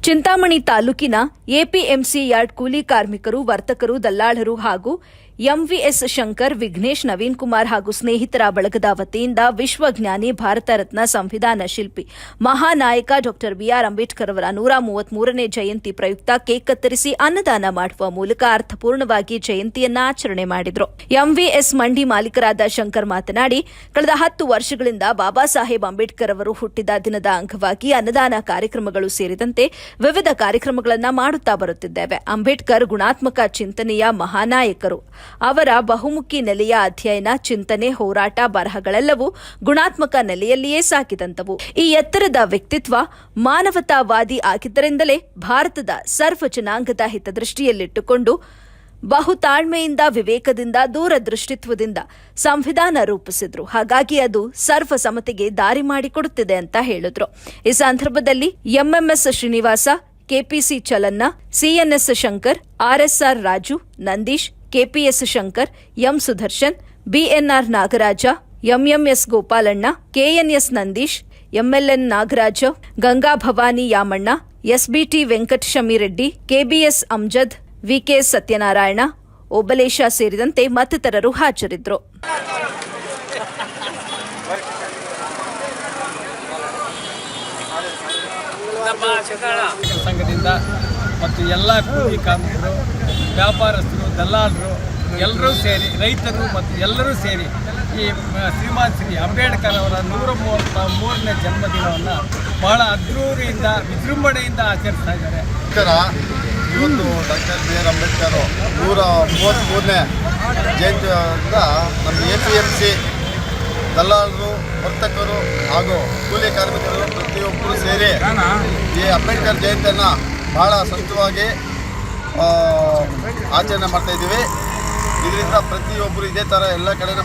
ಚಿಂತಾಮಣಿ ತಾಲೂಕಿನ APMC yard ಕೂಲಿ ಕಾರ್ಮಿಕರು, ವರ್ತಕರು, ದಲ್ಲಾಳರು ಹಾಗೂ ಎಂವಿಎಸ್ ಶಂಕರ್, ವಿಘ್ನೇಶ್, ನವೀನ್ ಕುಮಾರ್ ಹಾಗೂ ಸ್ನೇಹಿತರ ಬಳಗದ ವತಿಯಿಂದ ವಿಶ್ವಜ್ಞಾನಿ, ಭಾರತ ರತ್ನ, ಸಂವಿಧಾನ ಶಿಲ್ಪಿ, ಮಹಾನಾಯಕ ಡಾ ಬಿಆರ್ ಅಂಬೇಡ್ಕರ್ ಅವರ 133ನೇ ಜಯಂತಿ ಪ್ರಯುಕ್ತ ಕೇಕ್ ಕತ್ತರಿಸಿ ಅನ್ನದಾನ ಮಾಡುವ ಮೂಲಕ ಅರ್ಥಪೂರ್ಣವಾಗಿ ಜಯಂತಿಯನ್ನ ಆಚರಣೆ ಮಾಡಿದರು. ಎಂವಿಎಸ್ ಮಂಡಿ ಮಾಲೀಕರಾದ ಶಂಕರ್ ಮಾತನಾಡಿ, ಕಳೆದ 10 ವರ್ಷಗಳಿಂದ ಬಾಬಾ ಸಾಹೇಬ್ ಅಂಬೇಡ್ಕರ್ ಅವರು ಹುಟ್ಟಿದ ದಿನದ ಅಂಗವಾಗಿ ಅನ್ನದಾನ ಕಾರ್ಯಕ್ರಮಗಳು ಸೇರಿದಂತೆ ವಿವಿಧ ಕಾರ್ಯಕ್ರಮಗಳನ್ನು ಮಾಡುತ್ತಾ ಬರುತ್ತಿದ್ದೇವೆ. ಅಂಬೇಡ್ಕರ್ ಗುಣಾತ್ಮಕ ಚಿಂತನೆಯ ಮಹಾನಾಯಕರು. ಅವರ ಬಹುಮುಖಿ ನೆಲೆಯ ಅಧ್ಯಯನ, ಚಿಂತನೆ, ಹೋರಾಟ, ಬರಹಗಳೆಲ್ಲವೂ ಗುಣಾತ್ಮಕ ನೆಲೆಯಲ್ಲಿಯೇ ಸಾಗಿದಂತವು. ಈ ಎತ್ತರದ ವ್ಯಕ್ತಿತ್ವ ಮಾನವತಾವಾದಿ ಆಗಿದ್ದರಿಂದಲೇ ಭಾರತದ ಸರ್ವ ಜನಾಂಗದ ಹಿತದೃಷ್ಟಿಯಲ್ಲಿಟ್ಟುಕೊಂಡು ಬಹುತಾಳ್ಮೆಯಿಂದ, ವಿವೇಕದಿಂದ, ದೂರದೃಷ್ಟಿತ್ವದಿಂದ ಸಂವಿಧಾನ ರೂಪಿಸಿದ್ರು. ಹಾಗಾಗಿ ಅದು ಸರ್ವ ಸಮತೆಗೆ ದಾರಿ ಮಾಡಿಕೊಡುತ್ತಿದೆ ಅಂತ ಹೇಳಿದ್ರು. ಈ ಸಂದರ್ಭದಲ್ಲಿ MMS Srinivasa, KPC Chalanna, CNS Shankar, RSR Raju, Nandish, KPS Shankar, M Sudarshan, BNR Nagaraja, MMS Gopalanna, KNS Nandish, MLN Nagaraja, Ganga Bhavani Yamanna, SBT Venkatashamireddy, KBS Amjad, VK Satyanarayana, Obalesha ಸೇರಿದಂತೆ ಮತ್ತಿತರರು ಹಾಜರಿದ್ದರು. ಸಂಘದಿಂದ ಮತ್ತು ಎಲ್ಲ ಕೂಲಿ ಕಾರ್ಮಿಕರು, ವ್ಯಾಪಾರಸ್ಥರು, ದಲ್ಲಾಳರು ಎಲ್ಲರೂ ಸೇರಿ, ರೈತರು ಮತ್ತು ಎಲ್ಲರೂ ಸೇರಿ ಈ ಶ್ರೀಮಾನ್ ಶ್ರೀ ಅಂಬೇಡ್ಕರ್ ಅವರ 133ನೇ ಜನ್ಮದಿನವನ್ನು ಬಹಳ ಅದ್ಧೂರಿಯಿಂದ, ವಿಜೃಂಭಣೆಯಿಂದ ಆಚರಿಸ್ತಾ ಇದ್ದಾರೆ. ಇವತ್ತು ಡಾಕ್ಟರ್ ಬಿ ಆರ್ ಅಂಬೇಡ್ಕರ್ 133ನೇ ಜಯಂತಿಯಿಂದ ನಮ್ಮ ಎಪಿಎಂಸಿ ದಲ್ಲಾಳರು, ವರ್ತಕರು ಹಾಗೂ ಕೂಲಿ ಕಾರ್ಮಿಕರು ಪ್ರತಿಯೊಬ್ಬರು ಸೇರಿ ಈ ಅಂಬೇಡ್ಕರ್ ಜಯಂತಿಯನ್ನು ಬಹಳ ಸಂತೋಷವಾಗಿ ಆಚರಣೆ ಮಾಡ್ತಾಯಿದ್ದೀವಿ. ಇದರಿಂದ ಪ್ರತಿಯೊಬ್ಬರು ಇದೇ ಥರ ಎಲ್ಲ ಕಡೆ